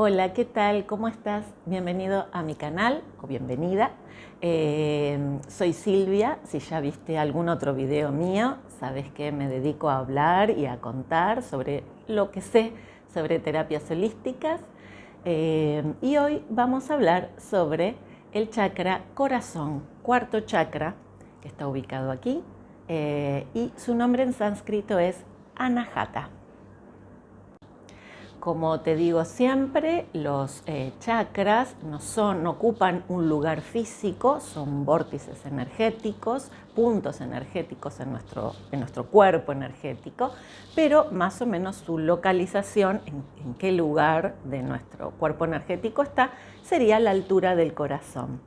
Hola, ¿qué tal? ¿Cómo estás? Bienvenido a mi canal o bienvenida. Soy Silvia. Si ya viste algún otro video mío, sabes que me dedico a hablar y a contar sobre lo que sé sobre terapias holísticas. Y hoy vamos a hablar sobre el chakra corazón, cuarto chakra, que está ubicado aquí, y su nombre en sánscrito es Anahata. Como te digo siempre, los chakras no ocupan un lugar físico, son vórtices energéticos, puntos energéticos en nuestro cuerpo energético, pero más o menos su localización, en qué lugar de nuestro cuerpo energético está, sería la altura del corazón,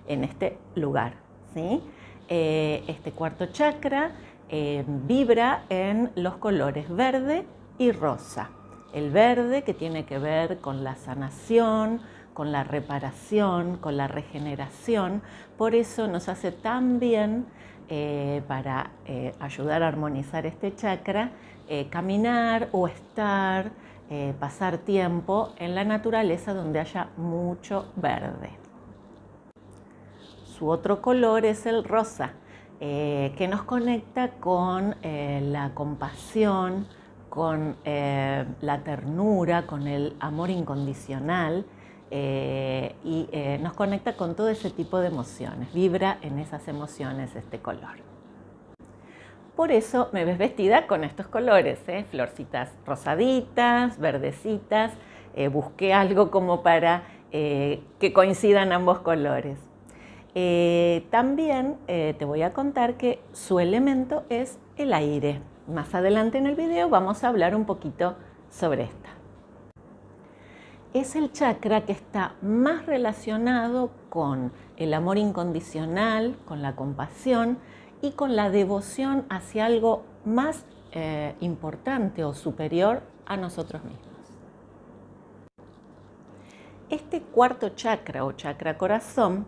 en este lugar, ¿sí? Este cuarto chakra vibra en los colores verde y rosa. El verde, que tiene que ver con la sanación, con la reparación, con la regeneración. Por eso nos hace tan bien para ayudar a armonizar este chakra, caminar o estar, pasar tiempo en la naturaleza donde haya mucho verde. Su otro color es el rosa, que nos conecta con la compasión, con la ternura, con el amor incondicional y nos conecta con todo ese tipo de emociones. Vibra en esas emociones este color. Por eso me ves vestida con estos colores, florcitas rosaditas, verdecitas. Busqué algo como para que coincidan ambos colores. También te voy a contar que su elemento es el aire. Más adelante en el video vamos a hablar un poquito sobre esta. Es el chakra que está más relacionado con el amor incondicional, con la compasión y con la devoción hacia algo más importante o superior a nosotros mismos. Este cuarto chakra o chakra corazón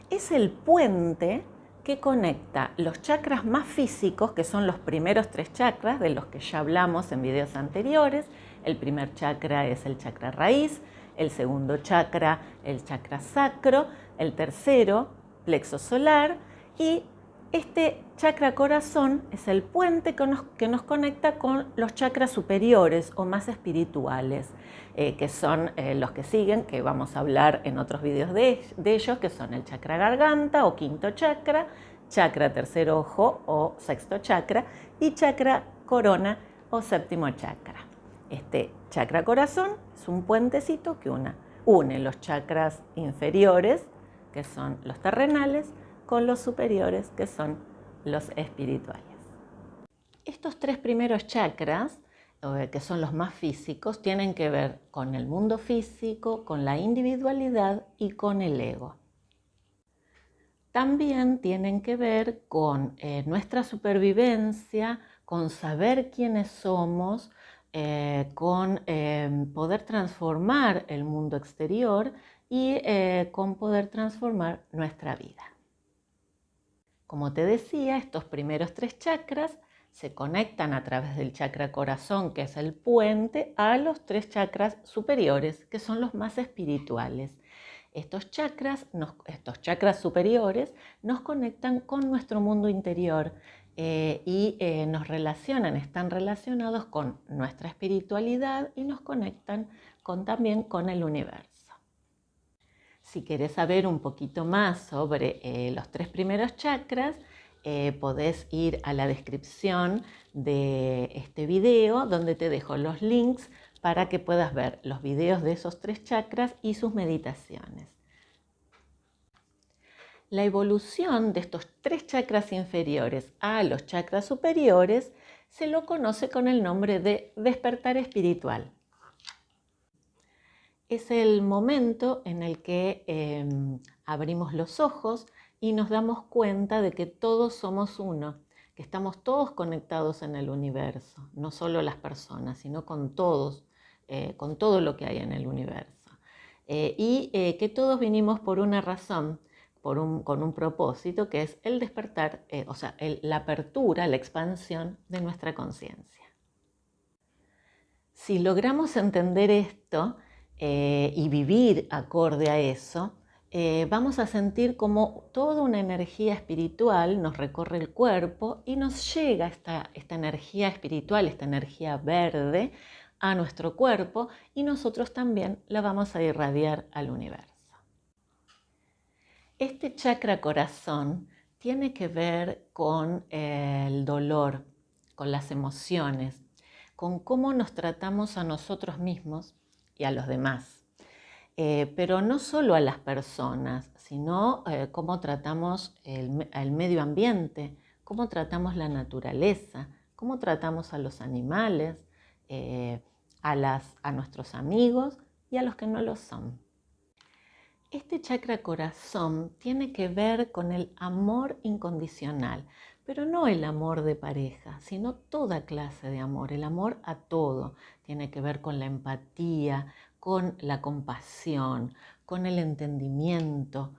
es el puente que conecta los chakras más físicos, que son los primeros 3 chakras de los que ya hablamos en videos anteriores. El primer chakra es el chakra raíz, el segundo chakra el chakra sacro, el tercero plexo solar, y este chakra corazón es el puente que nos conecta con los chakras superiores o más espirituales, que son los que siguen, que vamos a hablar en otros videos de ellos, que son el chakra garganta o quinto chakra, chakra tercer ojo o sexto chakra y chakra corona o séptimo chakra. Este chakra corazón es un puentecito que une los chakras inferiores, que son los terrenales, con los superiores, que son los espirituales. Estos 3 primeros chakras, que son los más físicos, tienen que ver con el mundo físico, con la individualidad y con el ego. También tienen que ver con nuestra supervivencia, con saber quiénes somos, con poder transformar el mundo exterior y con poder transformar nuestra vida. Como te decía, estos primeros 3 chakras se conectan a través del chakra corazón, que es el puente, a los 3 chakras superiores, que son los más espirituales. Estos chakras superiores nos conectan con nuestro mundo interior y nos relacionan, están relacionados con nuestra espiritualidad y nos conectan también con el universo. Si querés saber un poquito más sobre los 3 primeros chakras, podés ir a la descripción de este video, donde te dejo los links para que puedas ver los videos de esos 3 chakras y sus meditaciones. La evolución de estos 3 chakras inferiores a los chakras superiores se lo conoce con el nombre de despertar espiritual. Es el momento en el que abrimos los ojos y nos damos cuenta de que todos somos uno, que estamos todos conectados en el universo, no solo las personas, sino con todos, con todo lo que hay en el universo. Y que todos vinimos por una razón, con un propósito, que es el despertar, la apertura, la expansión de nuestra conciencia. Si logramos entender esto, y vivir acorde a eso, vamos a sentir como toda una energía espiritual nos recorre el cuerpo y nos llega esta energía espiritual, esta energía verde a nuestro cuerpo y nosotros también la vamos a irradiar al universo. Este chakra corazón tiene que ver con el dolor, con las emociones, con cómo nos tratamos a nosotros mismos y a los demás. Pero no solo a las personas, sino cómo tratamos el medio ambiente, cómo tratamos la naturaleza, cómo tratamos a los animales, a nuestros amigos y a los que no lo son. Este chakra corazón tiene que ver con el amor incondicional, pero no el amor de pareja, sino toda clase de amor, el amor a todo. Tiene que ver con la empatía, con la compasión, con el entendimiento,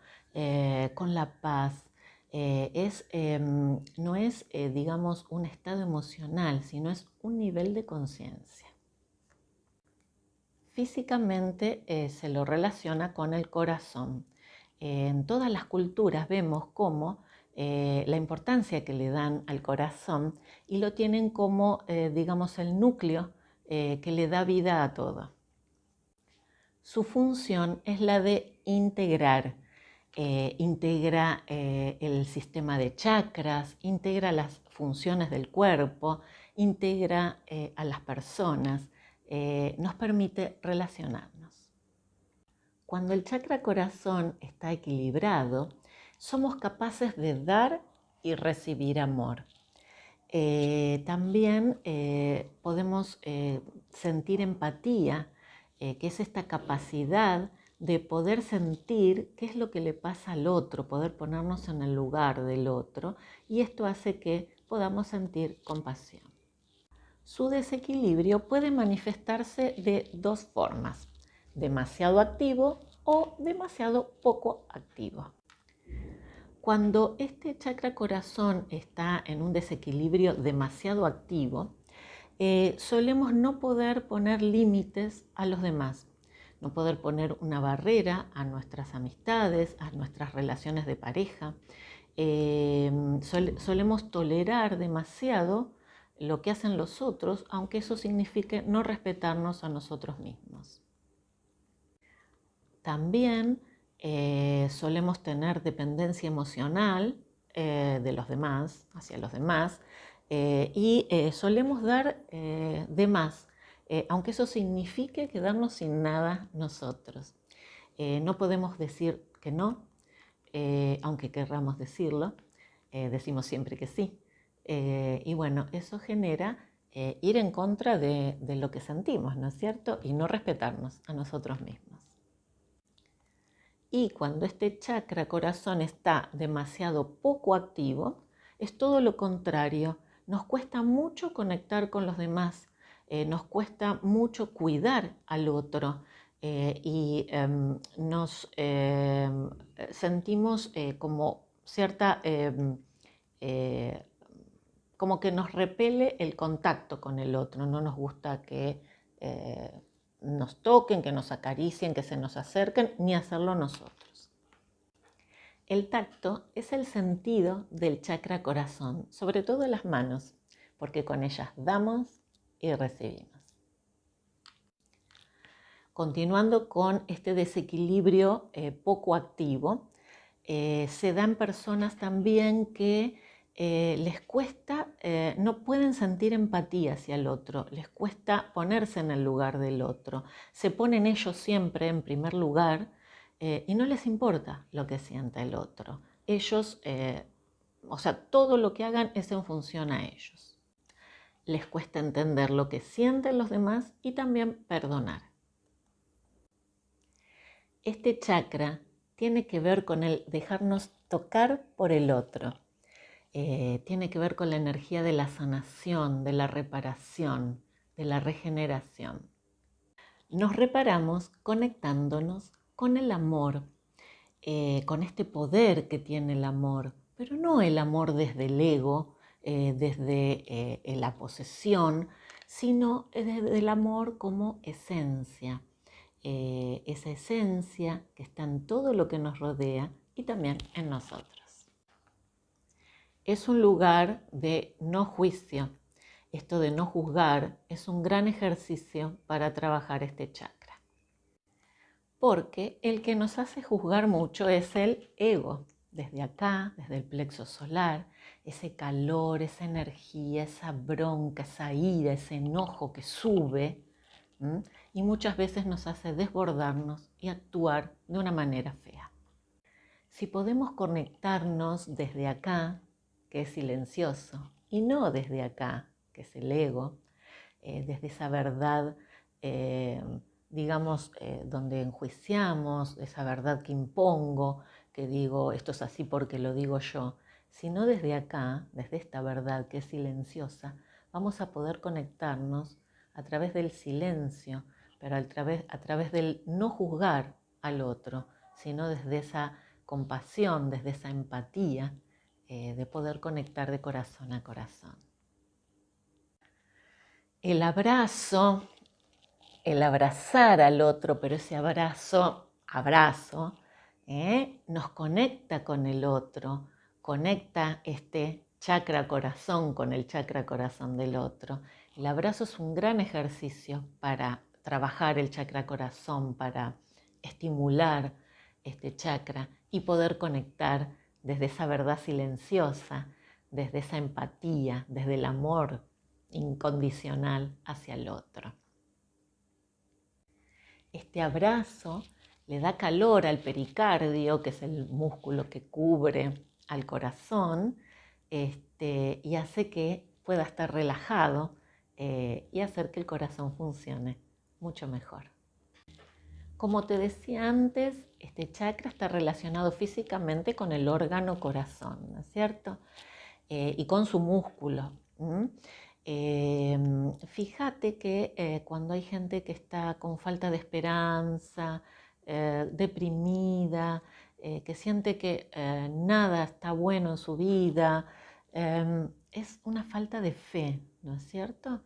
con la paz. No es, digamos, un estado emocional, sino es un nivel de conciencia. Físicamente se lo relaciona con el corazón. En todas las culturas vemos cómo la importancia que le dan al corazón y lo tienen como, digamos, el núcleo que le da vida a todo. Su función es la de integrar. Integra el sistema de chakras, integra las funciones del cuerpo, integra a las personas, nos permite relacionarnos. Cuando el chakra corazón está equilibrado, somos capaces de dar y recibir amor. También podemos sentir empatía, que es esta capacidad de poder sentir qué es lo que le pasa al otro, poder ponernos en el lugar del otro, y esto hace que podamos sentir compasión. Su desequilibrio puede manifestarse de dos formas: demasiado activo o demasiado poco activo. Cuando este chakra corazón está en un desequilibrio demasiado activo, solemos no poder poner límites a los demás, no poder poner una barrera a nuestras amistades, a nuestras relaciones de pareja. Solemos tolerar demasiado lo que hacen los otros, aunque eso signifique no respetarnos a nosotros mismos. También solemos tener dependencia emocional de los demás, hacia los demás, y solemos dar de más, aunque eso signifique quedarnos sin nada nosotros. No podemos decir que no, aunque querramos decirlo, decimos siempre que sí. Y bueno, eso genera ir en contra de lo que sentimos, ¿no es cierto? Y no respetarnos a nosotros mismos. Y cuando este chakra corazón está demasiado poco activo, es todo lo contrario. Nos cuesta mucho conectar con los demás, nos cuesta mucho cuidar al otro y nos sentimos como cierta, como que nos repele el contacto con el otro. No nos gusta que nos toquen, que nos acaricien, que se nos acerquen, ni hacerlo nosotros. El tacto es el sentido del chakra corazón, sobre todo en las manos, porque con ellas damos y recibimos. Continuando con este desequilibrio poco activo, se dan personas también que les cuesta, no pueden sentir empatía hacia el otro, les cuesta ponerse en el lugar del otro, se ponen ellos siempre en primer lugar y no les importa lo que sienta el otro. Ellos, todo lo que hagan es en función a ellos. Les cuesta entender lo que sienten los demás y también perdonar. Este chakra tiene que ver con el dejarnos tocar por el otro. Tiene que ver con la energía de la sanación, de la reparación, de la regeneración. Nos reparamos conectándonos con el amor, con este poder que tiene el amor, pero no el amor desde el ego, desde la posesión, sino desde el amor como esencia. esa esencia que está en todo lo que nos rodea y también en nosotros. Es un lugar de no juicio. Esto de no juzgar es un gran ejercicio para trabajar este chakra. Porque el que nos hace juzgar mucho es el ego. Desde acá, desde el plexo solar, ese calor, esa energía, esa bronca, esa ira, ese enojo que sube, y muchas veces nos hace desbordarnos y actuar de una manera fea. Si podemos conectarnos desde acá, que es silencioso, y no desde acá, que es el ego, desde esa verdad, donde enjuiciamos, esa verdad que impongo, que digo esto es así porque lo digo yo, sino desde acá, desde esta verdad que es silenciosa, vamos a poder conectarnos a través del silencio, pero a través del no juzgar al otro, sino desde esa compasión, desde esa empatía, de poder conectar de corazón a corazón. El abrazo, el abrazar al otro, pero ese abrazo, nos conecta con el otro, conecta este chakra corazón con el chakra corazón del otro. El abrazo es un gran ejercicio para trabajar el chakra corazón, para estimular este chakra y poder conectar desde esa verdad silenciosa, desde esa empatía, desde el amor incondicional hacia el otro. Este abrazo le da calor al pericardio, que es el músculo que cubre al corazón, y hace que pueda estar relajado y hacer que el corazón funcione mucho mejor. Como te decía antes, este chakra está relacionado físicamente con el órgano corazón, ¿no es cierto? Y con su músculo. Fíjate que cuando hay gente que está con falta de esperanza, deprimida, que siente que nada está bueno en su vida, es una falta de fe, ¿no es cierto?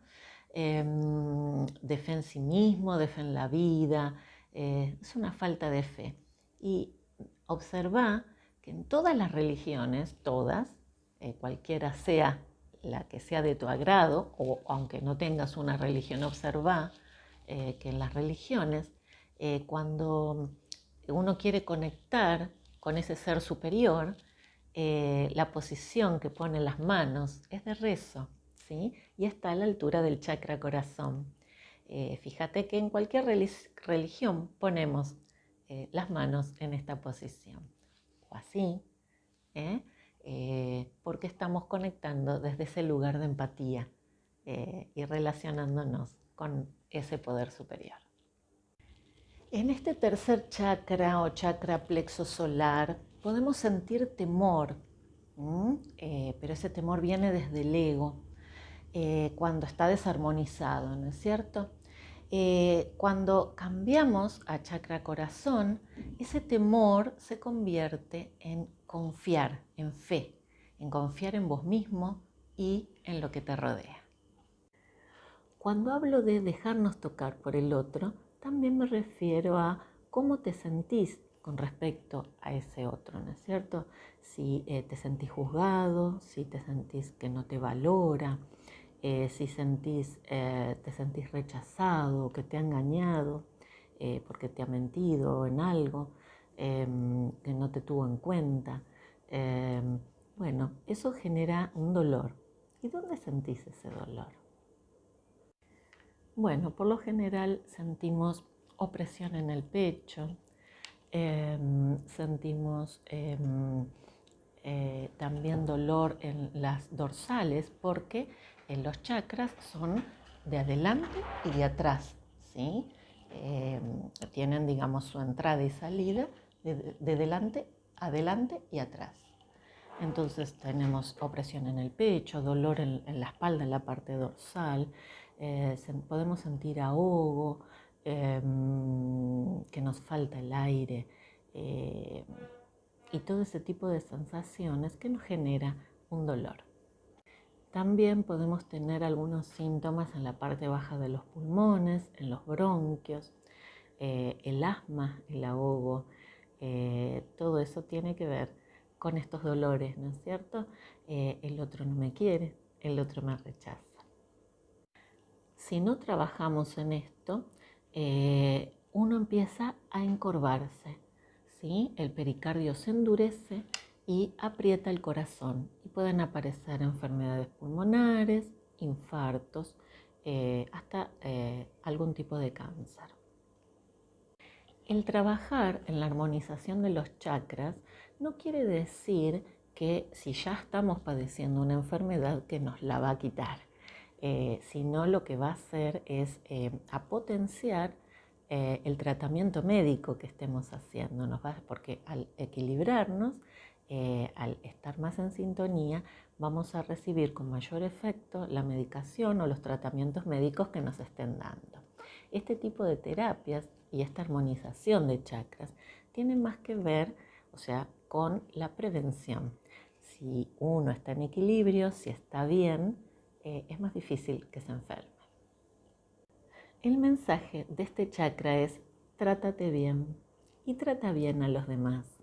De fe en sí mismo, de fe en la vida, es una falta de fe. Y observa que en todas las religiones, todas, cualquiera sea la que sea de tu agrado, o aunque no tengas una religión, observa que en las religiones, cuando uno quiere conectar con ese ser superior, la posición que pone las manos es de rezo, ¿sí? Y está a la altura del chakra corazón. Fíjate que en cualquier religión ponemos las manos en esta posición, o así, porque estamos conectando desde ese lugar de empatía y relacionándonos con ese poder superior. En este tercer chakra o chakra plexo solar podemos sentir temor, pero ese temor viene desde el ego, cuando está desarmonizado, ¿no es cierto? Cuando cambiamos a chakra corazón, ese temor se convierte en confiar, en fe, en confiar en vos mismo y en lo que te rodea. Cuando hablo de dejarnos tocar por el otro, también me refiero a cómo te sentís con respecto a ese otro, ¿no es cierto? Si te sentís juzgado, si te sentís que no te valora, si te sentís rechazado, que te ha engañado, porque te ha mentido en algo, que no te tuvo en cuenta. Bueno, eso genera un dolor. ¿Y dónde sentís ese dolor? Bueno, por lo general sentimos opresión en el pecho, sentimos también dolor en las dorsales porque los chakras son de adelante y de atrás, ¿sí? Tienen, digamos, su entrada y salida de delante, adelante y atrás. Entonces tenemos opresión en el pecho, dolor en la espalda, en la parte dorsal, podemos sentir ahogo, que nos falta el aire, y todo ese tipo de sensaciones que nos genera un dolor. También podemos tener algunos síntomas en la parte baja de los pulmones, en los bronquios, el asma, el ahogo, todo eso tiene que ver con estos dolores, ¿no es cierto? El otro no me quiere, el otro me rechaza. Si no trabajamos en esto, uno empieza a encorvarse, ¿sí? El pericardio se endurece y aprieta el corazón y pueden aparecer enfermedades pulmonares, infartos, hasta algún tipo de cáncer. El trabajar en la armonización de los chakras no quiere decir que si ya estamos padeciendo una enfermedad que nos la va a quitar, sino lo que va a hacer es a potenciar el tratamiento médico que estemos haciendo, porque al equilibrarnos, al estar más en sintonía, vamos a recibir con mayor efecto la medicación o los tratamientos médicos que nos estén dando. Este tipo de terapias y esta armonización de chakras tiene más que ver, o sea, con la prevención. Si uno está en equilibrio, si está bien, es más difícil que se enferme. El mensaje de este chakra es: trátate bien y trata bien a los demás.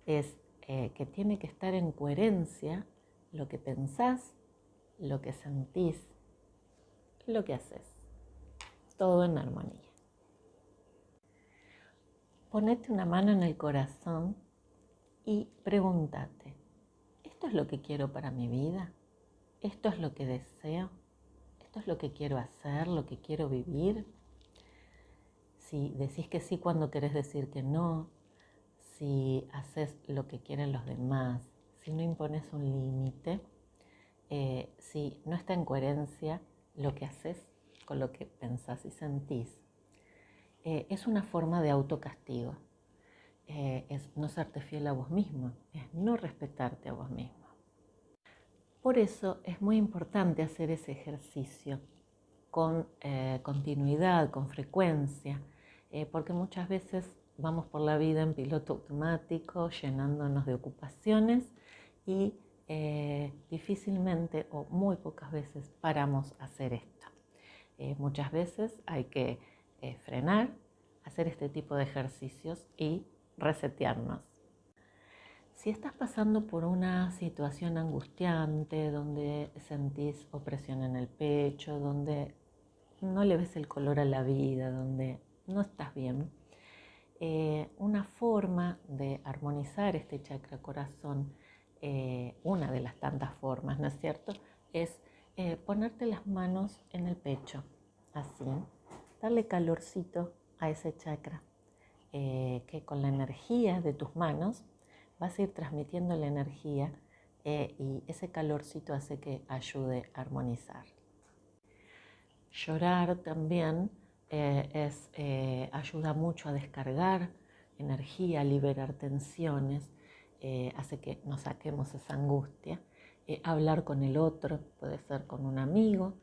Es que tiene que estar en coherencia lo que pensás, lo que sentís, lo que haces. Todo en armonía. Ponete una mano en el corazón y pregúntate: ¿esto es lo que quiero para mi vida? ¿Esto es lo que deseo? ¿Esto es lo que quiero hacer, lo que quiero vivir? Si decís que sí cuando querés decir que no, si haces lo que quieren los demás, si no impones un límite, si no está en coherencia lo que haces con lo que pensás y sentís, es una forma de autocastigo. Es no serte fiel a vos mismo, es no respetarte a vos mismo. Por eso es muy importante hacer ese ejercicio con continuidad, con frecuencia, porque muchas veces vamos por la vida en piloto automático, llenándonos de ocupaciones y difícilmente o muy pocas veces paramos a hacer esto. Muchas veces hay que frenar, hacer este tipo de ejercicios y resetearnos. Si estás pasando por una situación angustiante, donde sentís opresión en el pecho, donde no le ves el color a la vida, donde no estás bien, una forma de armonizar este chakra corazón, una de las tantas formas, ¿no es cierto?, es ponerte las manos en el pecho, así, darle calorcito a ese chakra, que con la energía de tus manos vas a ir transmitiendo la energía y ese calorcito hace que ayude a armonizar. Llorar también ayuda mucho a descargar energía, a liberar tensiones, hace que nos saquemos esa angustia. Hablar con el otro, puede ser con un amigo,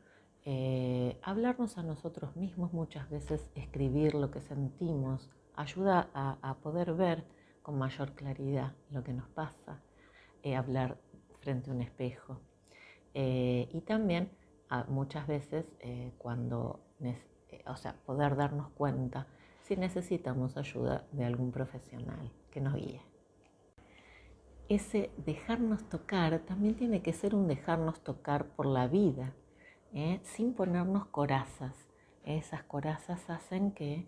hablarnos a nosotros mismos, muchas veces escribir lo que sentimos, ayuda a poder ver con mayor claridad lo que nos pasa, hablar frente a un espejo. Y también muchas veces poder darnos cuenta si necesitamos ayuda de algún profesional que nos guíe. Ese dejarnos tocar también tiene que ser un dejarnos tocar por la vida, sin ponernos corazas. Esas corazas hacen que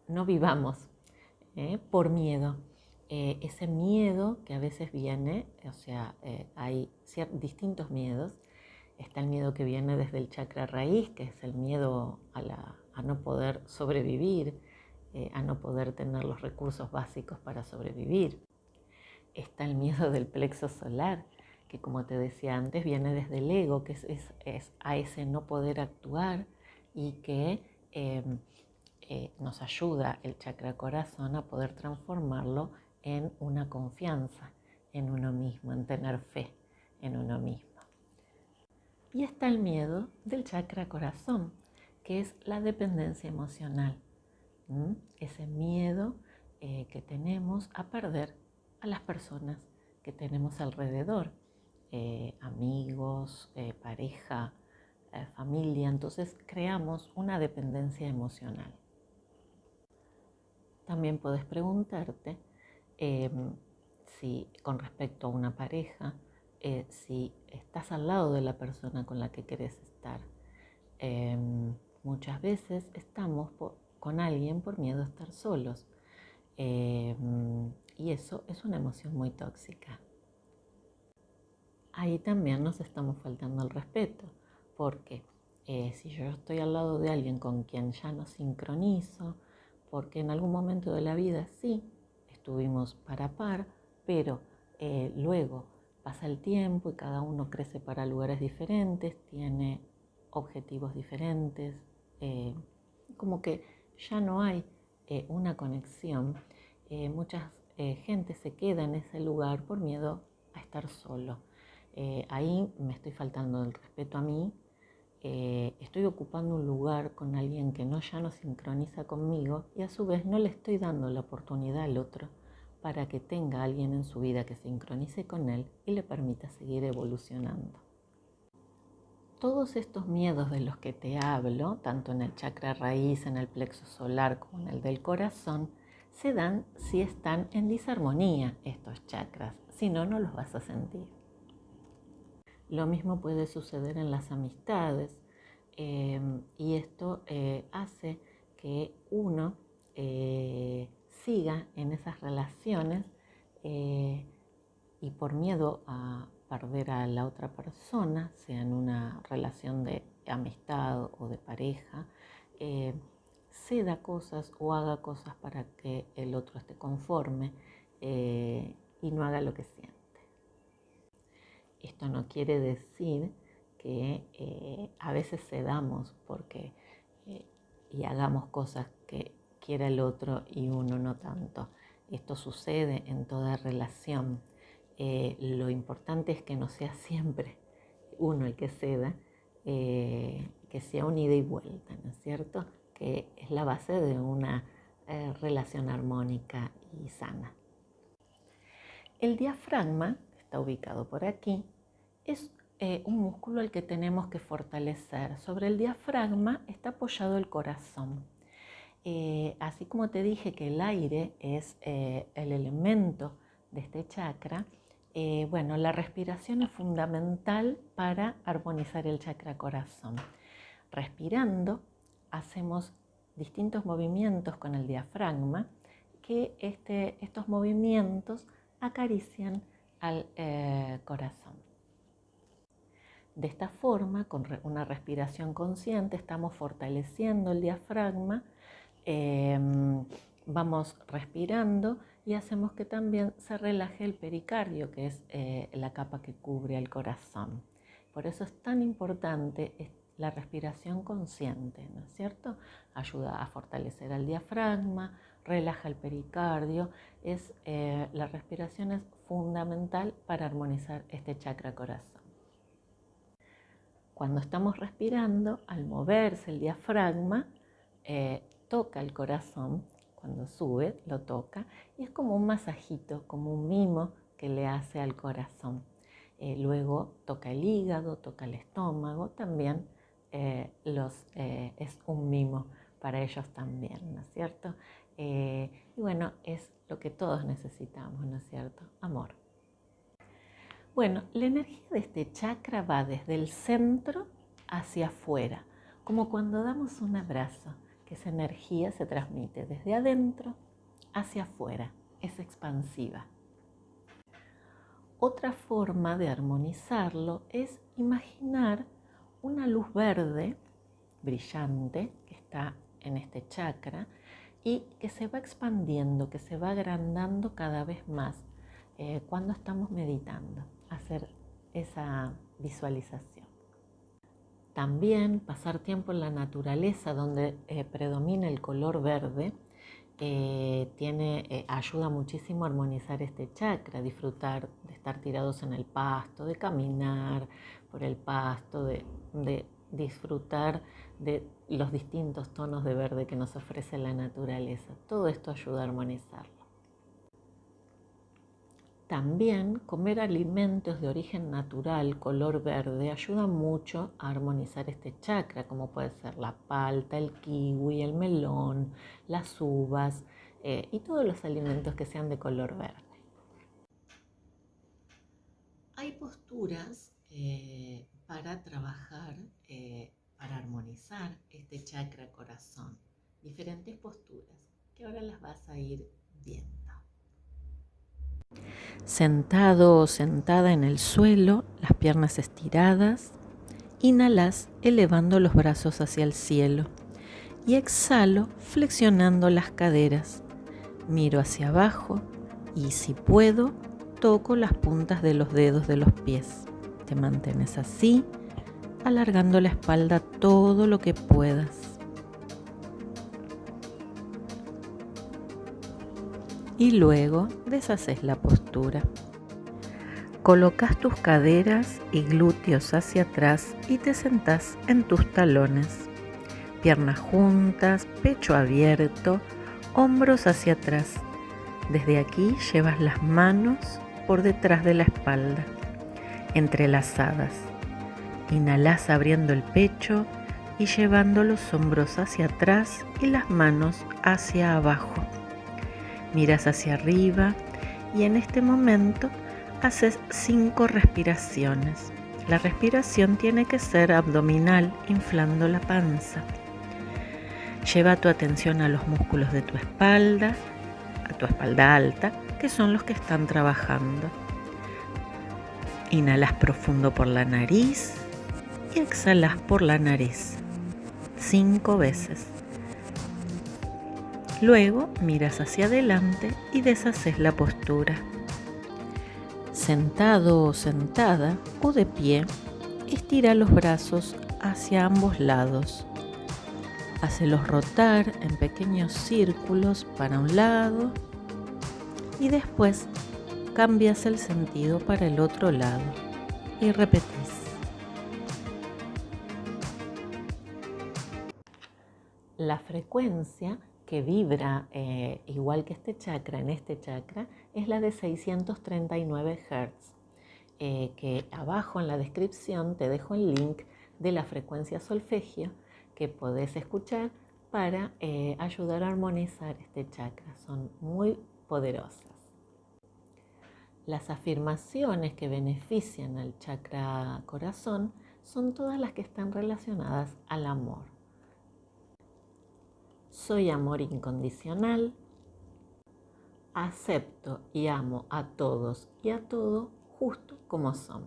no vivamos por miedo. Ese miedo que a veces viene, hay distintos miedos. Está el miedo que viene desde el chakra raíz, que es el miedo a no poder sobrevivir, a no poder tener los recursos básicos para sobrevivir. Está el miedo del plexo solar, que como te decía antes, viene desde el ego, que es a ese no poder actuar y que nos ayuda el chakra corazón a poder transformarlo en una confianza en uno mismo, en tener fe en uno mismo. Y está el miedo del chakra corazón, que es la dependencia emocional. Ese miedo que tenemos a perder a las personas que tenemos alrededor, amigos, pareja, familia. Entonces creamos una dependencia emocional. También puedes preguntarte si con respecto a una pareja, si estás al lado de la persona con la que querés estar. Muchas veces estamos con alguien por miedo a estar solos. Y eso es una emoción muy tóxica. Ahí también nos estamos faltando el respeto, porque si yo estoy al lado de alguien con quien ya no sincronizo, porque en algún momento de la vida sí, estuvimos par a par, pero luego pasa el tiempo y cada uno crece para lugares diferentes, tiene objetivos diferentes, como que ya no hay una conexión. Mucha gente se queda en ese lugar por miedo a estar solo. Ahí me estoy faltando el respeto a mí, estoy ocupando un lugar con alguien que ya no sincroniza conmigo y a su vez no le estoy dando la oportunidad al otro para que tenga alguien en su vida que sincronice con él y le permita seguir evolucionando. Todos estos miedos de los que te hablo, tanto en el chakra raíz, en el plexo solar como en el del corazón, se dan si están en disarmonía estos chakras, si no, no los vas a sentir. Lo mismo puede suceder en las amistades y esto hace que uno siga en esas relaciones y por miedo a perder a la otra persona, sea en una relación de amistad o de pareja, ceda cosas o haga cosas para que el otro esté conforme y no haga lo que siente. Esto no quiere decir que a veces cedamos y hagamos cosas que quiera el otro y uno no tanto. Esto sucede en toda relación. Lo importante es que no sea siempre uno el que ceda, que sea un ida y vuelta, ¿no es cierto? Que es la base de una relación armónica y sana. El diafragma, que está ubicado por aquí, es un músculo al que tenemos que fortalecer. Sobre el diafragma está apoyado el corazón. Así como te dije que el aire es el elemento de este chakra, bueno, la respiración es fundamental para armonizar el chakra corazón. Respirando, hacemos distintos movimientos con el diafragma, que estos movimientos acarician al corazón. De esta forma, con una respiración consciente, estamos fortaleciendo el diafragma, vamos respirando y hacemos que también se relaje el pericardio, que es la capa que cubre al corazón. Por eso es tan importante la respiración consciente, ¿no es cierto? Ayuda a fortalecer al diafragma, relaja el pericardio. La respiración es fundamental para armonizar este chakra corazón. Cuando estamos respirando, al moverse el diafragma, toca el corazón. Cuando sube, lo toca y es como un masajito, como un mimo que le hace al corazón. Luego toca el hígado, toca el estómago, también es un mimo para ellos también, ¿no es cierto? Y bueno, es lo que todos necesitamos, ¿no es cierto? Amor. Bueno, la energía de este chakra va desde el centro hacia afuera, como cuando damos un abrazo, que esa energía se transmite desde adentro hacia afuera, es expansiva. Otra forma de armonizarlo es imaginar una luz verde brillante que está en este chakra y que se va expandiendo, que se va agrandando cada vez más cuando estamos meditando, hacer esa visualización. También pasar tiempo en la naturaleza donde predomina el color verde ayuda muchísimo a armonizar este chakra, disfrutar de estar tirados en el pasto, de caminar por el pasto, de disfrutar de los distintos tonos de verde que nos ofrece la naturaleza. Todo esto ayuda a armonizarlo. También comer alimentos de origen natural, color verde, ayuda mucho a armonizar este chakra, como puede ser la palta, el kiwi, el melón, las uvas, y todos los alimentos que sean de color verde. Hay posturas para trabajar, para armonizar este chakra corazón. Diferentes posturas que ahora las vas a ir viendo. Sentado o sentada en el suelo, las piernas estiradas, inhalas elevando los brazos hacia el cielo y exhalo flexionando las caderas. Miro hacia abajo y, si puedo, toco las puntas de los dedos de los pies. Te mantienes así, alargando la espalda todo lo que puedas. Y luego deshaces la postura. Colocas tus caderas y glúteos hacia atrás y te sentás en tus talones. Piernas juntas, pecho abierto, hombros hacia atrás. Desde aquí llevas las manos por detrás de la espalda, entrelazadas. Inhalas abriendo el pecho y llevando los hombros hacia atrás y las manos hacia abajo. Miras hacia arriba y en este momento haces 5 respiraciones. La respiración tiene que ser abdominal, inflando la panza. Lleva tu atención a los músculos de tu espalda, a tu espalda alta, que son los que están trabajando. Inhalas profundo por la nariz y exhalas por la nariz 5 veces. Luego miras hacia adelante y deshaces la postura. Sentado o sentada o de pie, estira los brazos hacia ambos lados. Hácelos rotar en pequeños círculos para un lado y después cambias el sentido para el otro lado y repetís. La frecuencia que vibra igual que este chakra, en este chakra, es la de 639 Hz, que abajo en la descripción te dejo el link de la frecuencia solfegio que podés escuchar para ayudar a armonizar este chakra. Son muy poderosas. Las afirmaciones que benefician al chakra corazón son todas las que están relacionadas al amor. Soy amor incondicional, acepto y amo a todos y a todo justo como son.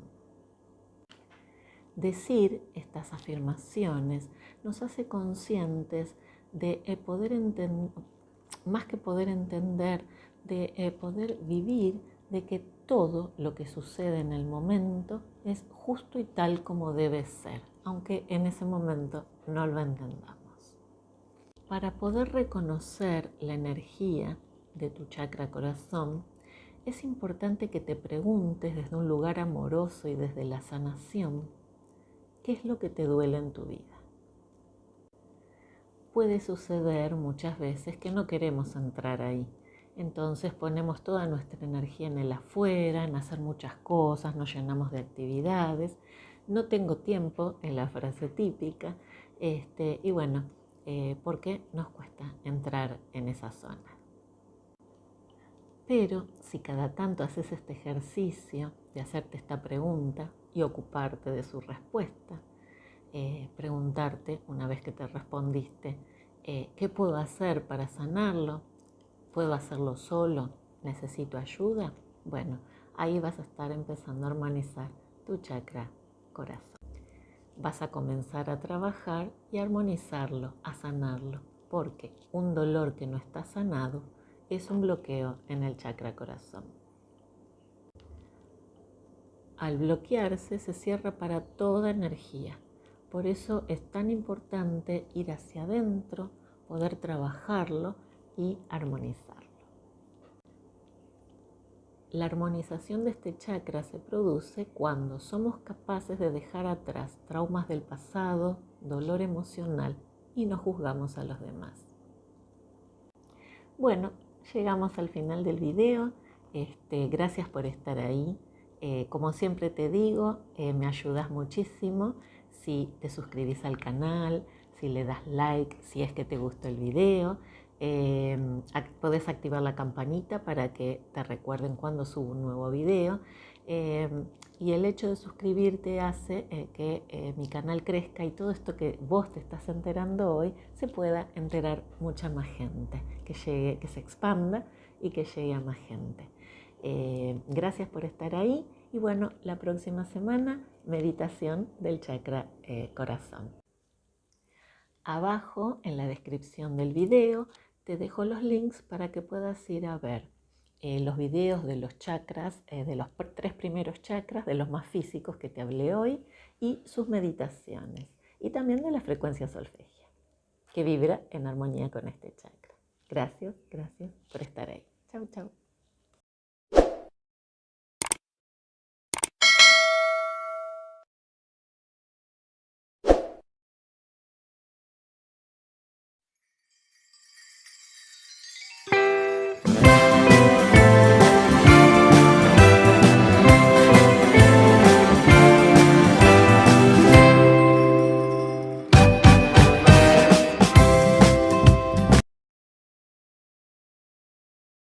Decir estas afirmaciones nos hace conscientes de poder entender, más que poder entender, de poder vivir, de que todo lo que sucede en el momento es justo y tal como debe ser, aunque en ese momento no lo entendamos. Para poder reconocer la energía de tu chakra corazón, es importante que te preguntes desde un lugar amoroso y desde la sanación, ¿qué es lo que te duele en tu vida? Puede suceder muchas veces que no queremos entrar ahí. Entonces ponemos toda nuestra energía en el afuera, en hacer muchas cosas, nos llenamos de actividades. No tengo tiempo, es la frase típica, y bueno, porque nos cuesta entrar en esa zona. Pero si cada tanto haces este ejercicio de hacerte esta pregunta y ocuparte de su respuesta, preguntarte una vez que te respondiste, ¿qué puedo hacer para sanarlo? ¿Puedo hacerlo solo? ¿Necesito ayuda? Bueno, ahí vas a estar empezando a armonizar tu chakra corazón. Vas a comenzar a trabajar y a armonizarlo, a sanarlo, porque un dolor que no está sanado es un bloqueo en el chakra corazón. Al bloquearse se cierra para toda energía. Por eso es tan importante ir hacia adentro, poder trabajarlo y armonizarlo. La armonización de este chakra se produce cuando somos capaces de dejar atrás traumas del pasado, dolor emocional y no juzgamos a los demás. Bueno, llegamos al final del video. Gracias por estar ahí. Como siempre te digo, me ayudas muchísimo si te suscribís al canal, si le das like, si es que te gustó el video. Podés activar la campanita para que te recuerden cuando subo un nuevo video. Y el hecho de suscribirte hace que mi canal crezca y todo esto que vos te estás enterando hoy se pueda enterar mucha más gente, que se expanda y que llegue a más gente. Gracias por estar ahí y bueno, la próxima semana meditación del chakra corazón. Abajo en la descripción del video te dejo los links para que puedas ir a ver los videos de los chakras, de los 3 primeros chakras, de los más físicos que te hablé hoy, y sus meditaciones. Y también de la frecuencia solfegia, que vibra en armonía con este chakra. Gracias por estar ahí. Chau, chau.